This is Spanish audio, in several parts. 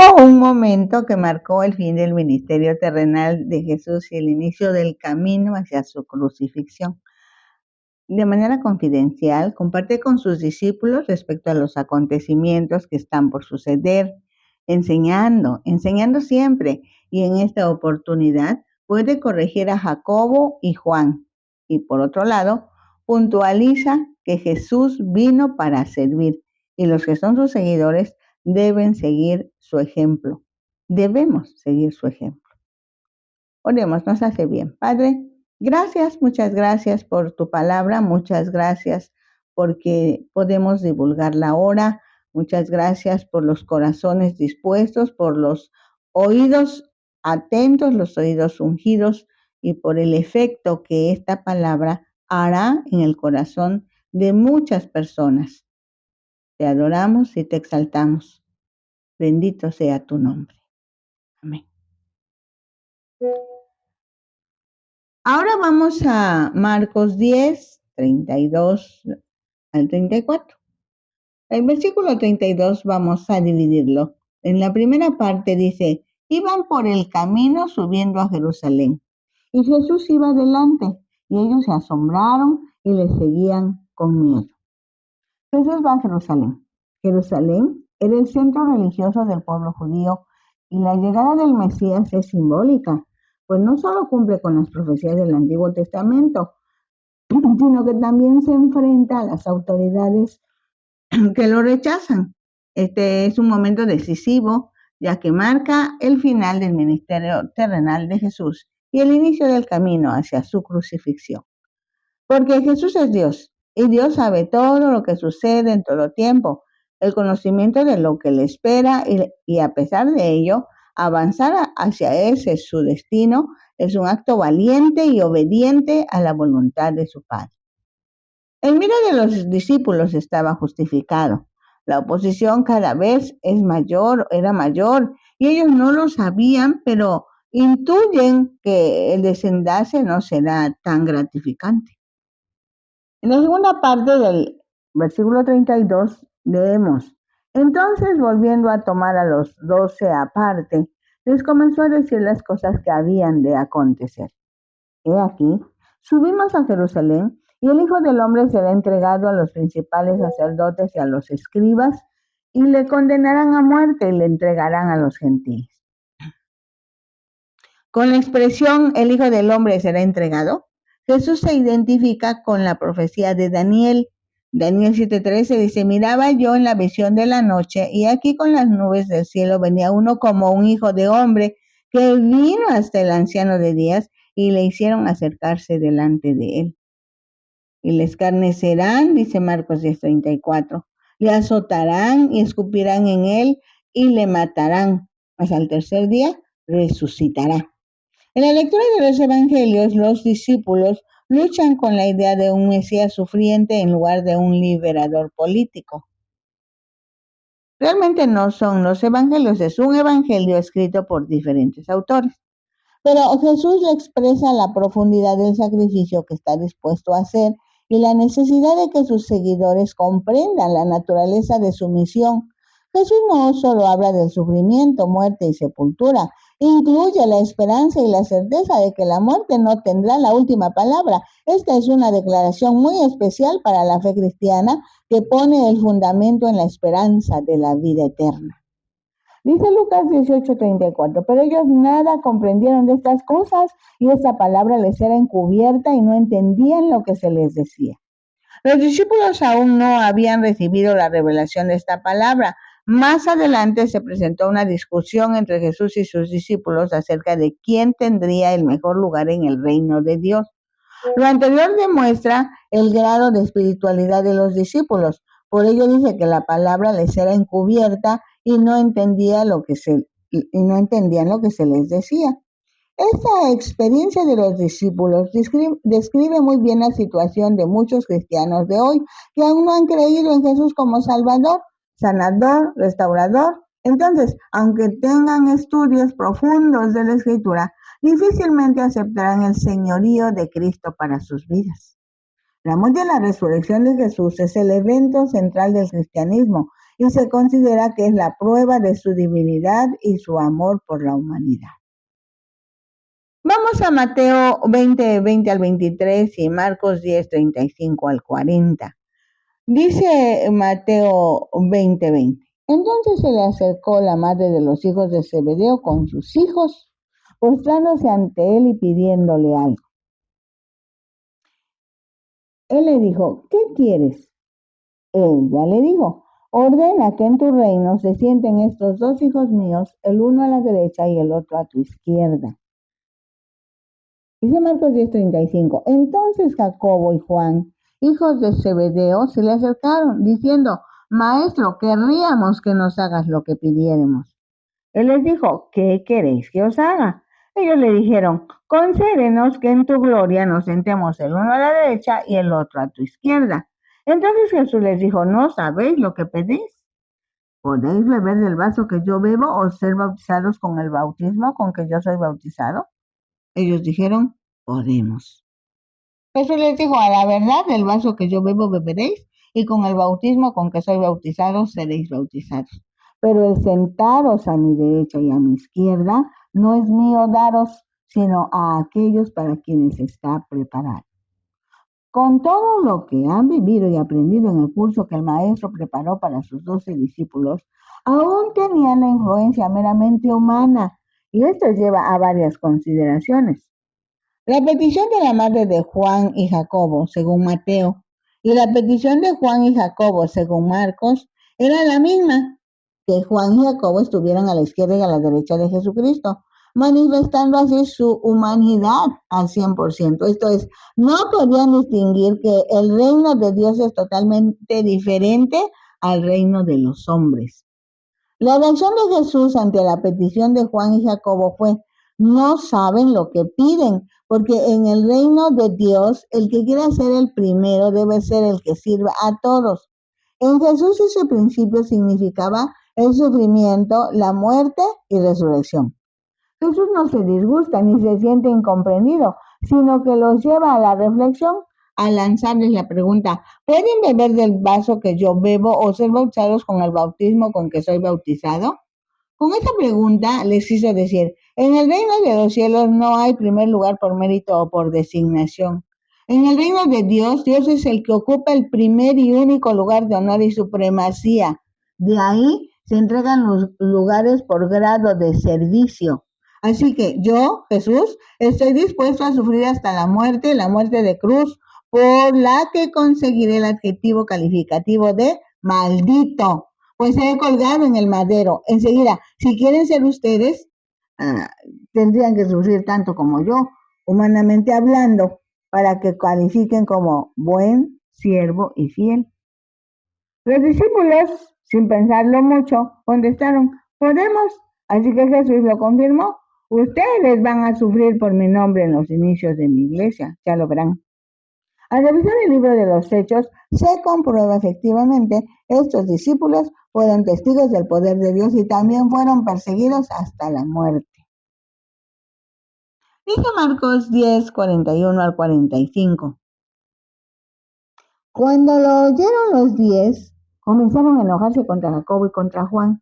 Hubo un momento que marcó el fin del ministerio terrenal de Jesús y el inicio del camino hacia su crucifixión. De manera confidencial, comparte con sus discípulos respecto a los acontecimientos que están por suceder, enseñando siempre, y en esta oportunidad puede corregir a Jacobo y Juan. Y por otro lado, puntualiza que Jesús vino para servir y los que son sus seguidores deben seguir su ejemplo. Debemos seguir su ejemplo. Oremos, nos hace bien. Padre, gracias, muchas gracias por tu palabra, muchas gracias porque podemos divulgarla ahora, muchas gracias por los corazones dispuestos, por los oídos atentos, los oídos ungidos y por el efecto que esta palabra hará en el corazón de muchas personas. Te adoramos y te exaltamos. Bendito sea tu nombre. Amén. Ahora vamos a Marcos 10, 32 al 34. El versículo 32 vamos a dividirlo. En la primera parte dice, iban por el camino subiendo a Jerusalén. Y Jesús iba adelante, y ellos se asombraron y le seguían con miedo. Jesús va a Jerusalén. Jerusalén era el centro religioso del pueblo judío, y la llegada del Mesías es simbólica, pues no solo cumple con las profecías del Antiguo Testamento, sino que también se enfrenta a las autoridades que lo rechazan. Este es un momento decisivo, ya que marca el final del ministerio terrenal de Jesús y el inicio del camino hacia su crucifixión. Porque Jesús es Dios, y Dios sabe todo lo que sucede en todo tiempo, el conocimiento de lo que le espera, y a pesar de ello, avanzar hacia ese su destino es un acto valiente y obediente a la voluntad de su Padre. El miedo de los discípulos estaba justificado. La oposición cada vez era mayor, y ellos no lo sabían, pero intuyen que el desenlace no será tan gratificante. En la segunda parte del versículo 32 leemos, entonces volviendo a tomar a los 12 aparte, les comenzó a decir las cosas que habían de acontecer. He aquí, subimos a Jerusalén, y el Hijo del Hombre será entregado a los principales sacerdotes y a los escribas, y le condenarán a muerte y le entregarán a los gentiles. Con la expresión el Hijo del Hombre será entregado, Jesús se identifica con la profecía de Daniel. Daniel 7:13 dice, miraba yo en la visión de la noche, y aquí con las nubes del cielo venía uno como un hijo de hombre, que vino hasta el anciano de días, y le hicieron acercarse delante de él. Y le escarnecerán, dice Marcos 10:34, le azotarán y escupirán en él, y le matarán, mas al tercer día resucitará. En la lectura de los evangelios, los discípulos luchan con la idea de un Mesías sufriente en lugar de un liberador político. Realmente no son los evangelios, es un evangelio escrito por diferentes autores. Pero Jesús le expresa la profundidad del sacrificio que está dispuesto a hacer y la necesidad de que sus seguidores comprendan la naturaleza de su misión. Jesús no solo habla del sufrimiento, muerte y sepultura, incluye la esperanza y la certeza de que la muerte no tendrá la última palabra. Esta es una declaración muy especial para la fe cristiana que pone el fundamento en la esperanza de la vida eterna. Dice Lucas 18:34, pero ellos nada comprendieron de estas cosas, y esta palabra les era encubierta y no entendían lo que se les decía. Los discípulos aún no habían recibido la revelación de esta palabra. Más adelante se presentó una discusión entre Jesús y sus discípulos acerca de quién tendría el mejor lugar en el reino de Dios. Lo anterior demuestra el grado de espiritualidad de los discípulos. Por ello dice que la palabra les era encubierta y no entendían lo que se les decía. Esta experiencia de los discípulos describe muy bien la situación de muchos cristianos de hoy que aún no han creído en Jesús como Salvador, sanador, restaurador. Entonces, aunque tengan estudios profundos de la Escritura, difícilmente aceptarán el señorío de Cristo para sus vidas. La muerte y la resurrección de Jesús es el evento central del cristianismo, y se considera que es la prueba de su divinidad y su amor por la humanidad. Vamos a Mateo 20, 20 al 23 y Marcos 10, 35 al 40. Dice Mateo 20, 20. Entonces se le acercó la madre de los hijos de Zebedeo con sus hijos, postrándose ante él y pidiéndole algo. Él le dijo, ¿qué quieres? Ella le dijo, ordena que en tu reino se sienten estos dos hijos míos, el uno a la derecha y el otro a tu izquierda. Dice Marcos 10:35. Entonces Jacobo y Juan, hijos de Zebedeo, se le acercaron, diciendo, Maestro, querríamos que nos hagas lo que pidiéremos. Él les dijo, ¿qué queréis que os haga? Ellos le dijeron, concédenos que en tu gloria nos sentemos el uno a la derecha y el otro a tu izquierda. Entonces Jesús les dijo, ¿no sabéis lo que pedís? ¿Podéis beber del vaso que yo bebo o ser bautizados con el bautismo con que yo soy bautizado? Ellos dijeron, podemos. Jesús les dijo, a la verdad, del vaso que yo bebo beberéis, y con el bautismo con que soy bautizado seréis bautizados. Pero el sentaros a mi derecha y a mi izquierda no es mío daros, sino a aquellos para quienes está preparado. Con todo lo que han vivido y aprendido en el curso que el maestro preparó para sus 12 discípulos, aún tenían la influencia meramente humana, y esto lleva a varias consideraciones. La petición de la madre de Juan y Jacobo, según Mateo, y la petición de Juan y Jacobo, según Marcos, era la misma, que Juan y Jacobo estuvieran a la izquierda y a la derecha de Jesucristo, manifestando así su humanidad al 100%. Esto es, no podían distinguir que el reino de Dios es totalmente diferente al reino de los hombres. La reacción de Jesús ante la petición de Juan y Jacobo fue, no saben lo que piden, porque en el reino de Dios el que quiera ser el primero debe ser el que sirva a todos. En Jesús ese principio significaba el sufrimiento, la muerte y resurrección. Jesús no se disgusta ni se siente incomprendido, sino que los lleva a la reflexión al lanzarles la pregunta, ¿pueden beber del vaso que yo bebo o ser bautizados con el bautismo con que soy bautizado? Con esta pregunta les quiso decir, en el reino de los cielos no hay primer lugar por mérito o por designación. En el reino de Dios, Dios es el que ocupa el primer y único lugar de honor y supremacía. De ahí se entregan los lugares por grado de servicio. Así que yo, Jesús, estoy dispuesto a sufrir hasta la muerte de cruz, por la que conseguiré el adjetivo calificativo de maldito, pues seré colgado en el madero. Enseguida, si quieren ser ustedes, tendrían que sufrir tanto como yo, humanamente hablando, para que califiquen como buen siervo y fiel. Los discípulos, sin pensarlo mucho, contestaron, podemos. Así que Jesús lo confirmó. Ustedes van a sufrir por mi nombre en los inicios de mi iglesia, ya lo verán. Al revisar el libro de los Hechos, se comprueba efectivamente estos discípulos fueron testigos del poder de Dios y también fueron perseguidos hasta la muerte. Dice Marcos 10, 41 al 45. Cuando lo oyeron los 10, comenzaron a enojarse contra Jacobo y contra Juan.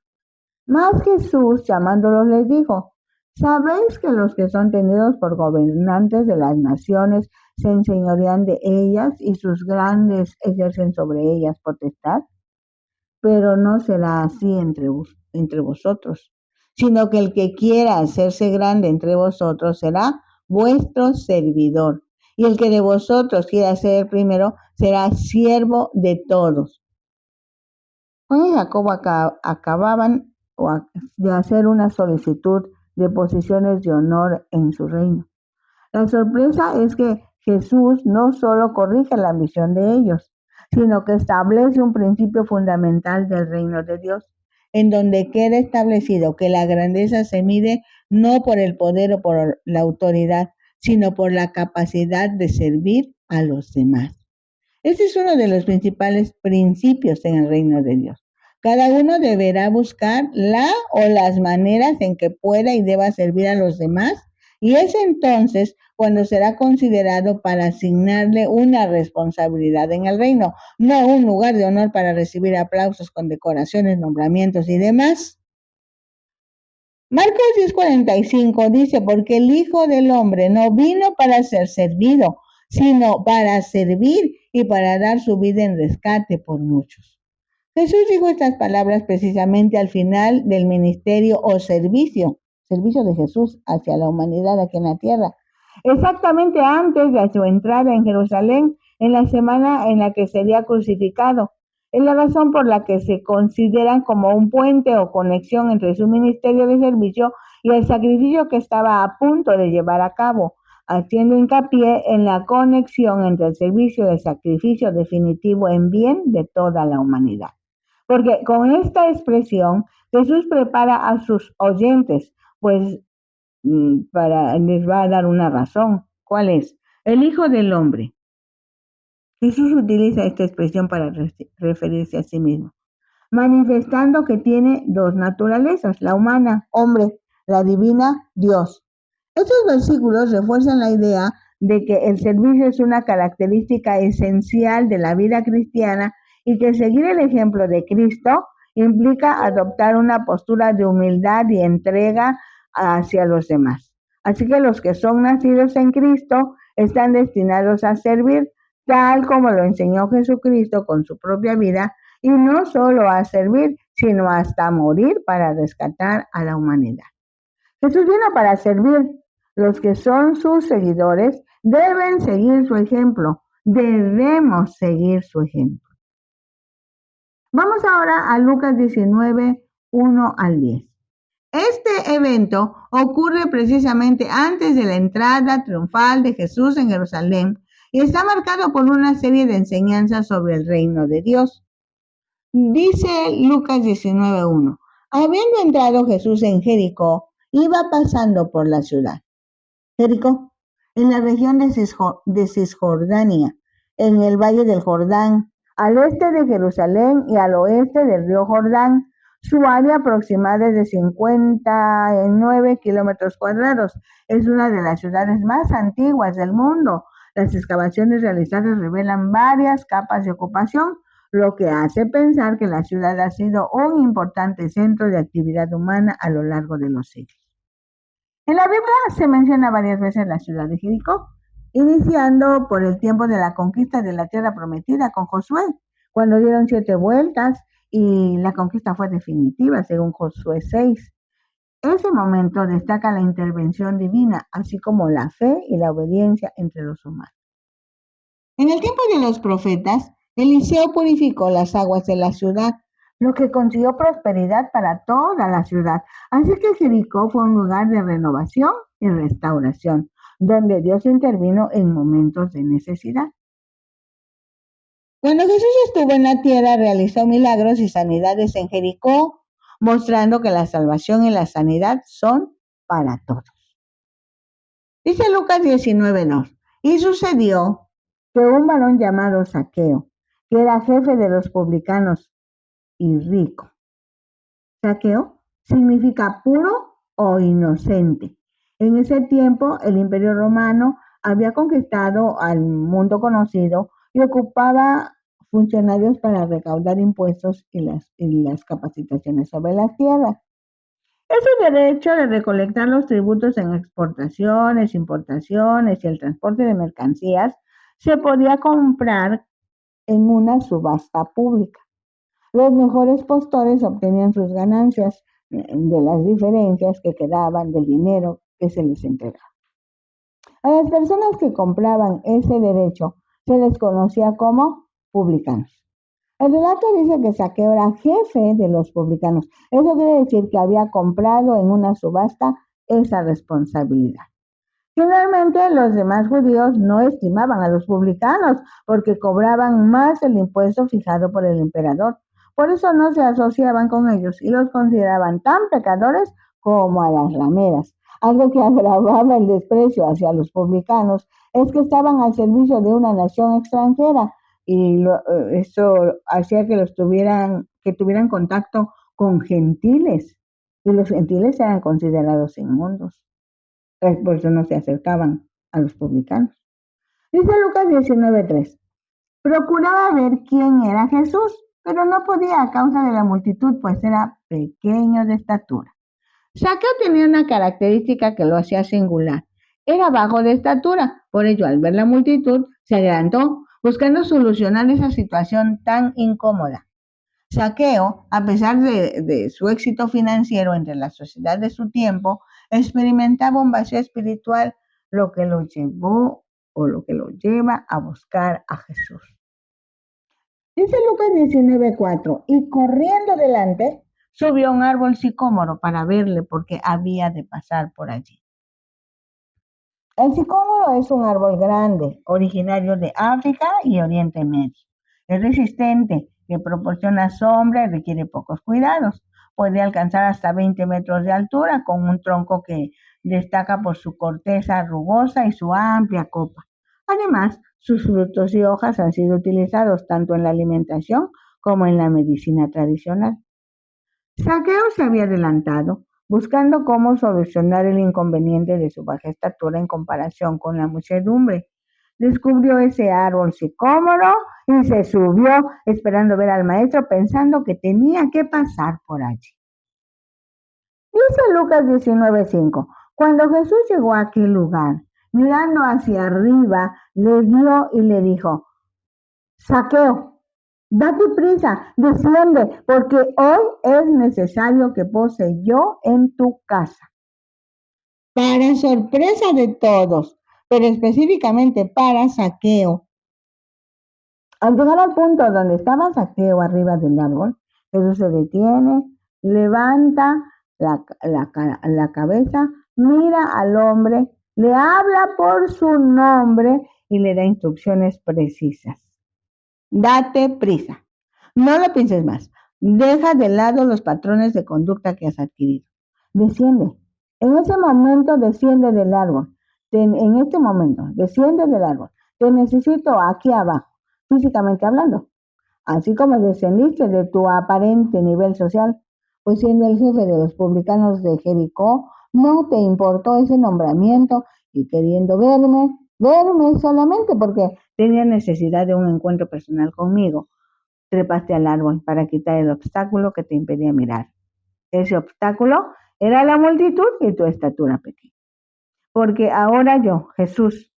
Mas Jesús, llamándolos, les dijo, ¿sabéis que los que son tenidos por gobernantes de las naciones se enseñorean de ellas y sus grandes ejercen sobre ellas potestad? Pero no será así entre vosotros, sino que el que quiera hacerse grande entre vosotros será vuestro servidor, y el que de vosotros quiera ser el primero será siervo de todos. Juan y Jacobo acababan de hacer una solicitud de posiciones de honor en su reino. La sorpresa es que Jesús no solo corrige la ambición de ellos, sino que establece un principio fundamental del reino de Dios, en donde queda establecido que la grandeza se mide no por el poder o por la autoridad, sino por la capacidad de servir a los demás. Este es uno de los principales principios en el reino de Dios. Cada uno deberá buscar la o las maneras en que pueda y deba servir a los demás y es entonces cuando será considerado para asignarle una responsabilidad en el reino, no un lugar de honor para recibir aplausos, condecoraciones, nombramientos y demás. Marcos 10:45 dice, porque el Hijo del Hombre no vino para ser servido, sino para servir y para dar su vida en rescate por muchos. Jesús dijo estas palabras precisamente al final del ministerio o servicio de Jesús hacia la humanidad aquí en la tierra, exactamente antes de su entrada en Jerusalén, en la semana en la que sería crucificado. Es la razón por la que se consideran como un puente o conexión entre su ministerio de servicio y el sacrificio que estaba a punto de llevar a cabo, haciendo hincapié en la conexión entre el servicio y el sacrificio definitivo en bien de toda la humanidad. Porque con esta expresión Jesús prepara a sus oyentes, pues les va a dar una razón. ¿Cuál es? El Hijo del Hombre. Jesús utiliza esta expresión para referirse a sí mismo, manifestando que tiene dos naturalezas, la humana, hombre, la divina, Dios. Estos versículos refuerzan la idea de que el servicio es una característica esencial de la vida cristiana y que seguir el ejemplo de Cristo implica adoptar una postura de humildad y entrega hacia los demás. Así que los que son nacidos en Cristo están destinados a servir tal como lo enseñó Jesucristo con su propia vida, y no solo a servir, sino hasta morir para rescatar a la humanidad. Jesús vino para servir. Los que son sus seguidores deben seguir su ejemplo. Debemos seguir su ejemplo. Vamos ahora a Lucas 19, 1 al 10. Este evento ocurre precisamente antes de la entrada triunfal de Jesús en Jerusalén y está marcado por una serie de enseñanzas sobre el reino de Dios. Dice Lucas 19:1, habiendo entrado Jesús en Jericó, iba pasando por la ciudad. Jericó, en la región de Cisjordania, en el valle del Jordán, al este de Jerusalén y al oeste del río Jordán. Su área aproximada es de 59 kilómetros cuadrados. Es una de las ciudades más antiguas del mundo. Las excavaciones realizadas revelan varias capas de ocupación, lo que hace pensar que la ciudad ha sido un importante centro de actividad humana a lo largo de los siglos. En la Biblia se menciona varias veces la ciudad de Jericó, iniciando por el tiempo de la conquista de la tierra prometida con Josué, cuando dieron 7 vueltas y la conquista fue definitiva, según Josué 6. Ese momento destaca la intervención divina, así como la fe y la obediencia entre los humanos. En el tiempo de los profetas, Eliseo purificó las aguas de la ciudad, lo que consiguió prosperidad para toda la ciudad. Así que Jericó fue un lugar de renovación y restauración, donde Dios intervino en momentos de necesidad. Cuando Jesús estuvo en la tierra, realizó milagros y sanidades en Jericó, mostrando que la salvación y la sanidad son para todos. Dice Lucas 19:2, y sucedió que un varón llamado Zaqueo, que era jefe de los publicanos y rico. Zaqueo significa puro o inocente. En ese tiempo, el Imperio Romano había conquistado al mundo conocido y ocupaba funcionarios para recaudar impuestos y las capacitaciones sobre las tierras. Ese derecho de recolectar los tributos en exportaciones, importaciones y el transporte de mercancías se podía comprar en una subasta pública. Los mejores postores obtenían sus ganancias de las diferencias que quedaban del dinero que se les entregaba. A las personas que compraban ese derecho se les conocía como publicanos. El relato dice que Zaqueo era jefe de los publicanos. Eso quiere decir que había comprado en una subasta esa responsabilidad. Finalmente, los demás judíos no estimaban a los publicanos porque cobraban más el impuesto fijado por el emperador. Por eso no se asociaban con ellos y los consideraban tan pecadores como a las rameras. Algo que agravaba el desprecio hacia los publicanos es que estaban al servicio de una nación extranjera y eso hacía que tuvieran contacto con gentiles, y los gentiles eran considerados inmundos. por eso no se acercaban a los publicanos. Dice Lucas 19:3. Procuraba ver quién era Jesús, pero no podía a causa de la multitud, pues era pequeño de estatura. Saqueo tenía una característica que lo hacía singular. Era bajo de estatura, por ello al ver la multitud se adelantó, buscando solucionar esa situación tan incómoda. Saqueo, a pesar de su éxito financiero entre la sociedad de su tiempo, experimentaba un vacío espiritual, lo que lo llevó o lo que lo lleva a buscar a Jesús. Dice Lucas 19:4, y corriendo delante, subió a un árbol sicómoro para verle porque había de pasar por allí. El sicómoro es un árbol grande, originario de África y Oriente Medio. Es resistente, que proporciona sombra y requiere pocos cuidados. Puede alcanzar hasta 20 metros de altura con un tronco que destaca por su corteza rugosa y su amplia copa. Además, sus frutos y hojas han sido utilizados tanto en la alimentación como en la medicina tradicional. Saqueo se había adelantado, buscando cómo solucionar el inconveniente de su baja estatura en comparación con la muchedumbre. Descubrió ese árbol sicómoro y se subió, esperando ver al maestro, pensando que tenía que pasar por allí. Dice Lucas 19:5, cuando Jesús llegó a aquel lugar, mirando hacia arriba, le vio y le dijo, Saqueo, date prisa, desciende, porque hoy es necesario que pose yo en tu casa. Para sorpresa de todos, pero específicamente para Saqueo. Al llegar al punto donde estaba Saqueo arriba del árbol, Jesús se detiene, levanta la cabeza, mira al hombre, le habla por su nombre y le da instrucciones precisas. Date prisa. No lo pienses más. Deja de lado los patrones de conducta que has adquirido. Desciende. En ese momento desciende del árbol. En este momento, desciende del árbol. Te necesito aquí abajo, físicamente hablando. Así como descendiste de tu aparente nivel social, pues siendo el jefe de los publicanos de Jericó, no te importó ese nombramiento y queriendo verme solamente porque tenía necesidad de un encuentro personal conmigo. Trepaste al árbol para quitar el obstáculo que te impedía mirar. Ese obstáculo era la multitud y tu estatura pequeña. Porque ahora yo, Jesús,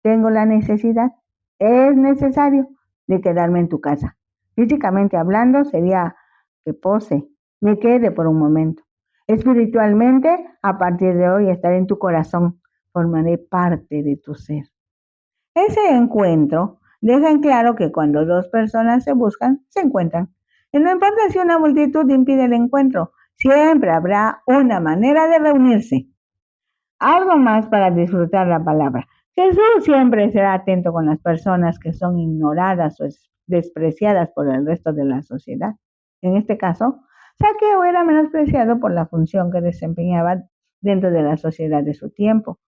tengo la necesidad, es necesario de quedarme en tu casa. Físicamente hablando sería que me quede por un momento. Espiritualmente, a partir de hoy estaré en tu corazón, formaré parte de tu ser. Ese encuentro deja en claro que cuando dos personas se buscan, se encuentran. Y no importa si una multitud impide el encuentro, siempre habrá una manera de reunirse. Algo más para disfrutar la palabra. Jesús siempre será atento con las personas que son ignoradas o despreciadas por el resto de la sociedad. En este caso, Saqueo era menospreciado por la función que desempeñaba dentro de la sociedad de su tiempo,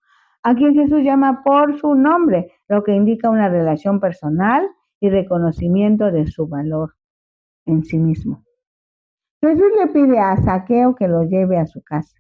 a quien Jesús llama por su nombre, lo que indica una relación personal y reconocimiento de su valor en sí mismo. Jesús le pide a Saqueo que lo lleve a su casa.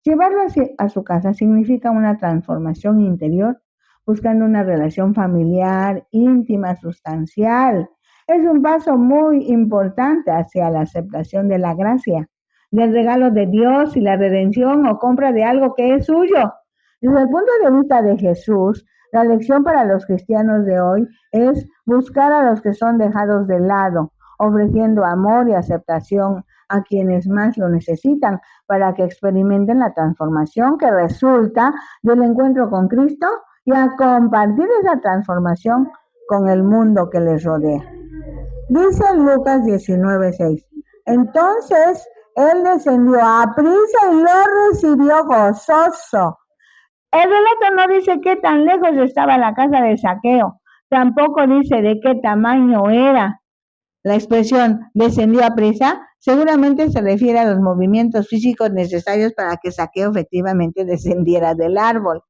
Llevarlo a su casa significa una transformación interior, buscando una relación familiar, íntima, sustancial. Es un paso muy importante hacia la aceptación de la gracia, del regalo de Dios y la redención o compra de algo que es suyo. Desde el punto de vista de Jesús, la lección para los cristianos de hoy es buscar a los que son dejados de lado, ofreciendo amor y aceptación a quienes más lo necesitan para que experimenten la transformación que resulta del encuentro con Cristo y a compartir esa transformación con el mundo que les rodea. Dice Lucas 19:6. Entonces él descendió a prisa y lo recibió gozoso. El relato no dice qué tan lejos estaba la casa de Saqueo, tampoco dice de qué tamaño era. La expresión descendió a prisa seguramente se refiere a los movimientos físicos necesarios para que Saqueo efectivamente descendiera del árbol.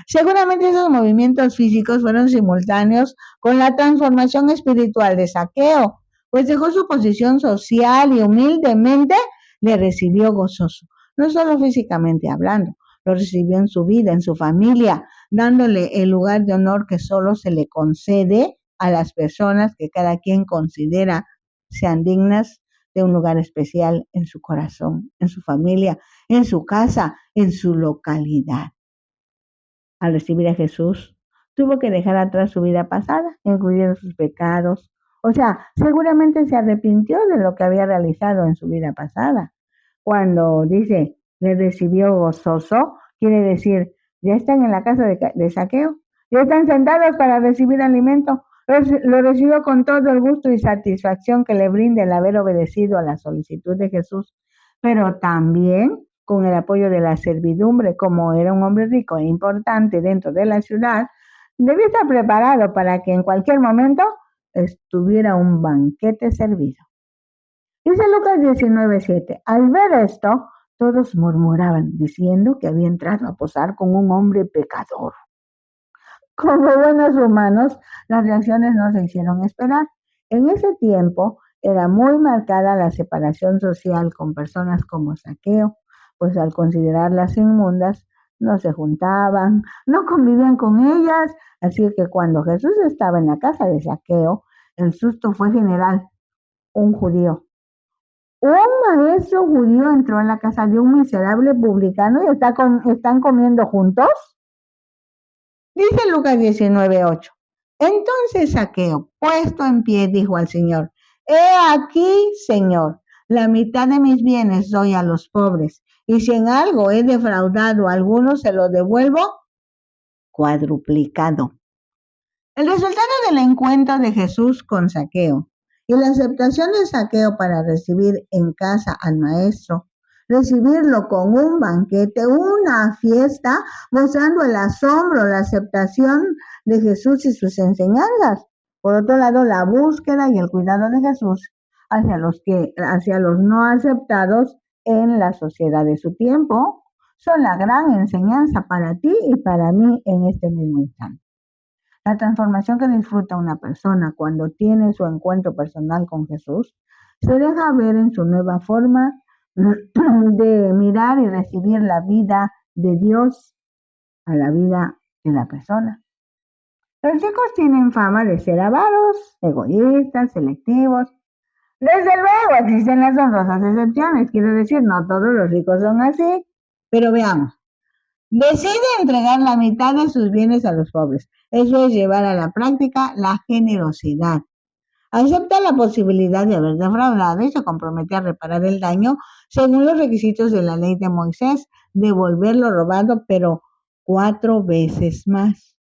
Seguramente esos movimientos físicos fueron simultáneos con la transformación espiritual de Saqueo, pues dejó su posición social y humildemente le recibió gozoso, no solo físicamente hablando, lo recibió en su vida, en su familia, dándole el lugar de honor que solo se le concede a las personas que cada quien considera sean dignas de un lugar especial en su corazón, en su familia, en su casa, en su localidad. Al recibir a Jesús, tuvo que dejar atrás su vida pasada, incluyendo sus pecados. O sea, seguramente se arrepintió de lo que había realizado en su vida pasada. Cuando dice, le recibió gozoso, quiere decir, ya están en la casa de Saqueo, ya están sentados para recibir alimento. Lo recibió con todo el gusto y satisfacción que le brinda el haber obedecido a la solicitud de Jesús, pero también con el apoyo de la servidumbre. Como era un hombre rico e importante dentro de la ciudad, debía estar preparado para que en cualquier momento estuviera un banquete servido. Dice Lucas 19:7, al ver esto, todos murmuraban, diciendo que había entrado a posar con un hombre pecador. Como buenos humanos, las reacciones no se hicieron esperar. En ese tiempo era muy marcada la separación social con personas como Saqueo, pues al considerarlas inmundas, no se juntaban, no convivían con ellas. Así que cuando Jesús estaba en la casa de Saqueo, el susto fue general. Un judío, un maestro judío entró en la casa de un miserable publicano y están comiendo juntos. Dice Lucas 19:8. Entonces Saqueo, puesto en pie, dijo al Señor, he aquí, Señor, la mitad de mis bienes doy a los pobres, y si en algo he defraudado a alguno, se lo devuelvo cuadruplicado. El resultado del encuentro de Jesús con Saqueo y la aceptación de Saqueo para recibir en casa al maestro, recibirlo con un banquete, una fiesta, mostrando el asombro, la aceptación de Jesús y sus enseñanzas. Por otro lado, la búsqueda y el cuidado de Jesús hacia los no aceptados en la sociedad de su tiempo son la gran enseñanza para ti y para mí en este mismo instante. La transformación que disfruta una persona cuando tiene su encuentro personal con Jesús se deja ver en su nueva forma de mirar y recibir la vida de Dios a la vida de la persona. Los ricos tienen fama de ser avaros, egoístas, selectivos. Desde luego existen las honrosas excepciones, quiero decir, no todos los ricos son así, pero veamos. Decide entregar la mitad de sus bienes a los pobres. Eso es llevar a la práctica la generosidad. Acepta la posibilidad de haber defraudado y se compromete a reparar el daño según los requisitos de la ley de Moisés, devolver lo robado, pero 4 veces más.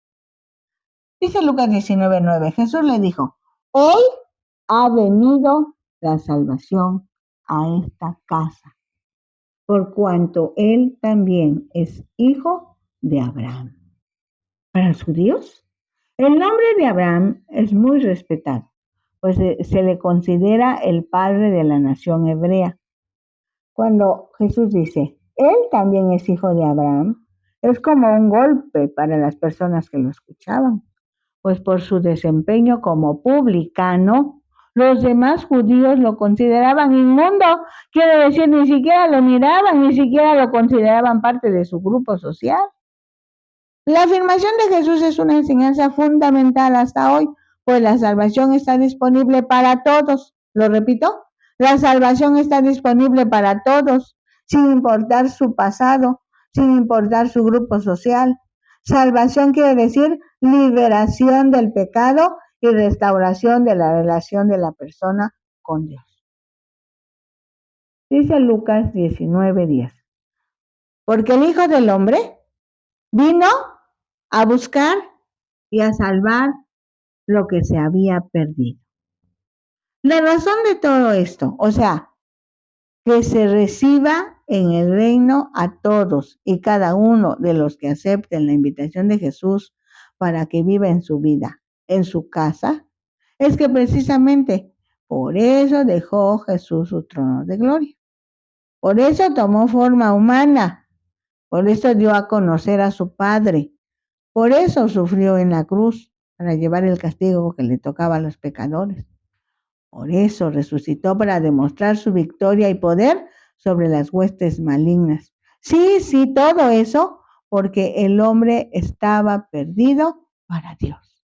Dice Lucas 19:9, Jesús le dijo, hoy ha venido la salvación a esta casa, por cuanto él también es hijo de Abraham. Para los judíos, el nombre de Abraham es muy respetado, pues se le considera el padre de la nación hebrea. Cuando Jesús dice, él también es hijo de Abraham, es como un golpe para las personas que lo escuchaban, pues por su desempeño como publicano, los demás judíos lo consideraban inmundo, quiere decir, ni siquiera lo miraban, ni siquiera lo consideraban parte de su grupo social. La afirmación de Jesús es una enseñanza fundamental hasta hoy, pues la salvación está disponible para todos. Lo repito, la salvación está disponible para todos, sin importar su pasado, sin importar su grupo social. Salvación quiere decir liberación del pecado y restauración de la relación de la persona con Dios. Dice Lucas 19:10. Porque el Hijo del Hombre vino a buscar y a salvar lo que se había perdido. La razón de todo esto, o sea, que se reciba en el reino a todos y cada uno de los que acepten la invitación de Jesús para que viva en su vida, en su casa, es que precisamente por eso dejó Jesús su trono de gloria. Por eso tomó forma humana, por eso dio a conocer a su Padre, por eso sufrió en la cruz, para llevar el castigo que le tocaba a los pecadores. Por eso resucitó para demostrar su victoria y poder sobre las huestes malignas. Sí, sí, todo eso porque el hombre estaba perdido para Dios.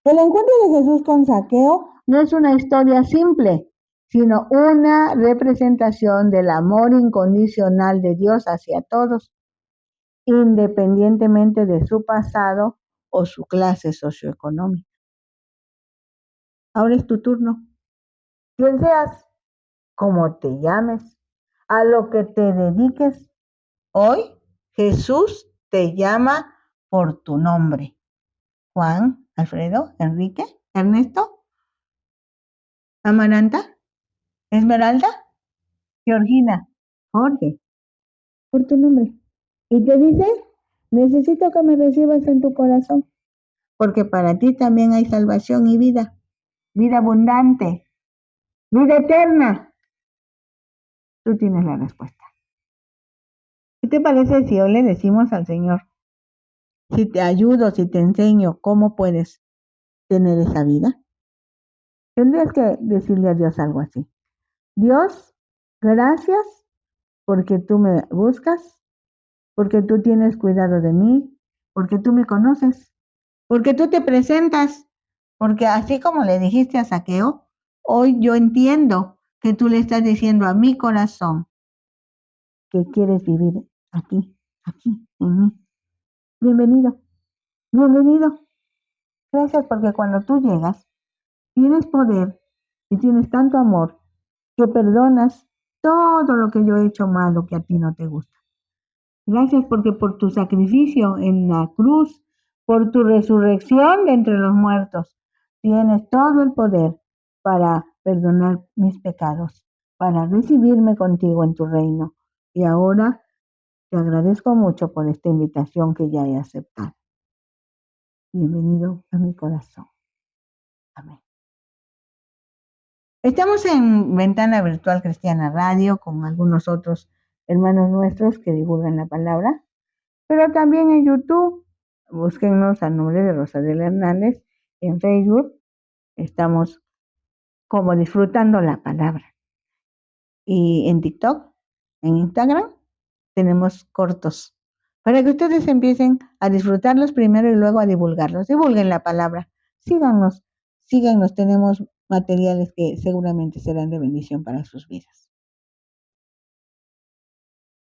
El encuentro de Jesús con Saqueo no es una historia simple, sino una representación del amor incondicional de Dios hacia todos, independientemente de su pasado o su clase socioeconómica. Ahora es tu turno. Quien seas, como te llames, a lo que te dediques, hoy Jesús te llama por tu nombre. Juan, Alfredo, Enrique, Ernesto, Amaranta, Esmeralda, Georgina, Jorge, por tu nombre. Y te dice, necesito que me recibas en tu corazón, porque para ti también hay salvación y vida abundante, vida eterna. Tú tienes la respuesta. ¿Qué te parece si hoy le decimos al Señor, si te ayudo, si te enseño cómo puedes tener esa vida? Tendrías que decirle a Dios algo así. Dios, gracias porque tú me buscas, porque tú tienes cuidado de mí, porque tú me conoces, porque tú te presentas, porque así como le dijiste a Saqueo, hoy yo entiendo que tú le estás diciendo a mi corazón que quieres vivir aquí, en mí. Bienvenido, bienvenido. Gracias porque cuando tú llegas, tienes poder y tienes tanto amor que perdonas todo lo que yo he hecho malo que a ti no te gusta. Gracias porque por tu sacrificio en la cruz, por tu resurrección de entre los muertos, tienes todo el poder para perdonar mis pecados, para recibirme contigo en tu reino. Y ahora te agradezco mucho por esta invitación que ya he aceptado. Bienvenido a mi corazón. Amén. Estamos en Ventana Virtual Cristiana Radio con algunos otros hermanos nuestros que divulgan la palabra, pero también en YouTube. Búsquennos al nombre de Rosadela Hernández. En Facebook estamos como disfrutando la palabra. Y en TikTok, en Instagram, tenemos cortos para que ustedes empiecen a disfrutarlos primero y luego a divulgarlos. Divulguen la palabra. Síganos, síganos. Tenemos materiales que seguramente serán de bendición para sus vidas.